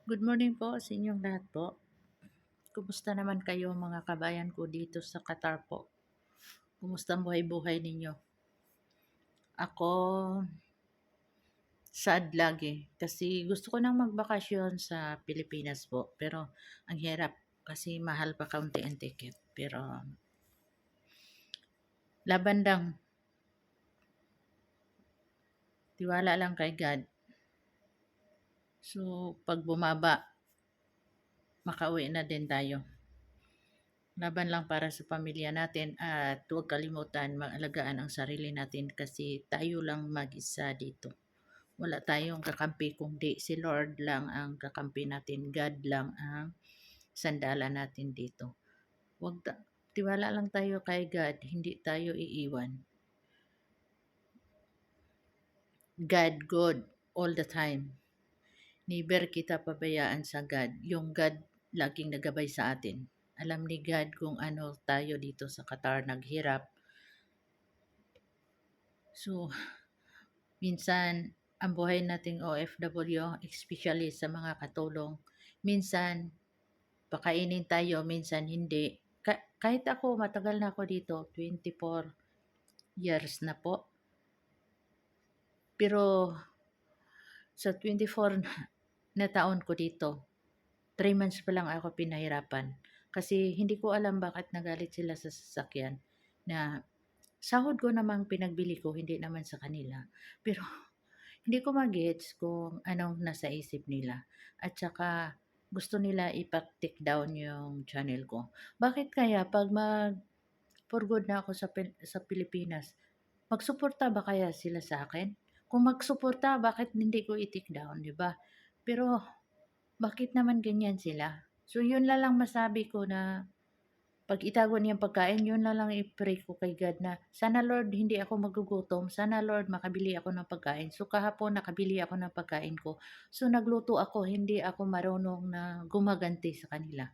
Good morning po sa inyong lahat po. Kumusta naman kayo mga kabayan ko dito sa Qatar po? Kumusta ang buhay-buhay ninyo? Ako, sad lagi kasi gusto ko nang magbakasyon sa Pilipinas po. Pero ang hirap kasi mahal pa kaunti ang ticket. Pero laban lang, tiwala lang kay God. So pag bumaba, makauwi na din tayo. Laban lang para sa pamilya natin at huwag kalimutan mag-alagaan ang sarili natin kasi tayo lang mag-isa dito. Wala tayong kakampi kundi si Lord lang ang kakampi natin. God lang ang sandala natin dito. Tiwala lang tayo kay God, hindi tayo iiwan. God, good, all the time. Never kita pabayaan sa God. Yung God laging nagabay sa atin. Alam ni God kung ano tayo dito sa Qatar naghirap. So, minsan ang buhay nating OFW, especially sa mga katulong, minsan pakainin tayo, minsan hindi. Kahit ako, matagal na ako dito, 24 years na po. Pero sa 24 na taon ko dito, 3 months pa lang ako pinahirapan. Kasi hindi ko alam bakit nagalit sila sa sasakyan na sahod ko namang pinagbili ko, hindi naman sa kanila. Pero hindi ko magets kung anong nasa isip nila. At saka gusto nila ipa-take down yung channel ko. Bakit kaya pag for good na ako sa Pilipinas, magsuporta ba kaya sila sa akin? Kung magsuporta, bakit hindi ko i-take down, di ba? Pero bakit naman ganyan sila? So yun na lang masabi ko na pag itago niyang pagkain, yun na lang i-pray ko kay God na sana Lord hindi ako magugutom, sana Lord makabili ako ng pagkain. So kahapon nakabili ako ng pagkain ko. So nagluto ako, hindi ako marunong na gumaganti sa kanila.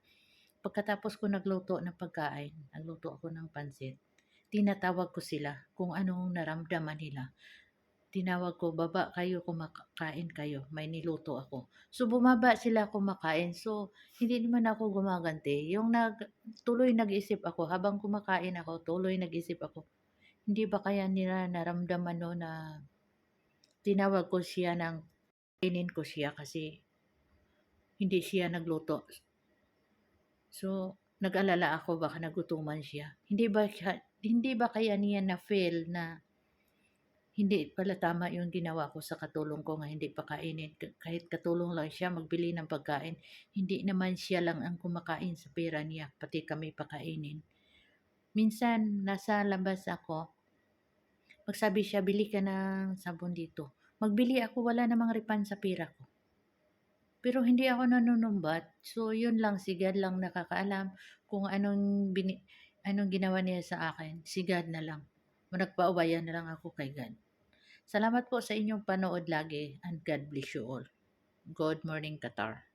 Pagkatapos ko nagluto ng pagkain, nagluto ako ng pansit. Tinatawag ko sila kung anong naramdaman nila. Tinawag ko, baba kayo, kumakain kayo, may niluto ako. So bumaba sila kumakain. So hindi naman ako gumaganti. Tuloy nag-isip ako, habang kumakain ako, tuloy nag-isip ako. Hindi ba kaya nila naramdaman no na tinawag ko siya ng kainin ko siya kasi hindi siya nagluto. So nag-alala ako baka nagutuman siya. Hindi ba kaya niya na feel na hindi pala tama yung ginawa ko sa katulong ko nga hindi pakainin. Kahit katulong lang siya magbili ng pagkain, hindi naman siya lang ang kumakain sa pera niya, pati kami pakainin. Minsan, nasa labas ako, magsabi siya, bili ka ng sabon dito. Magbili ako, wala namang ripan sa pera ko. Pero hindi ako nanunumbat. So, yun lang, si God lang nakakaalam kung anong ginawa niya sa akin. Si God na lang. Nagpaubayan na lang ako kay God. Salamat po sa inyong panood lagi and God bless you all. Good morning, Qatar.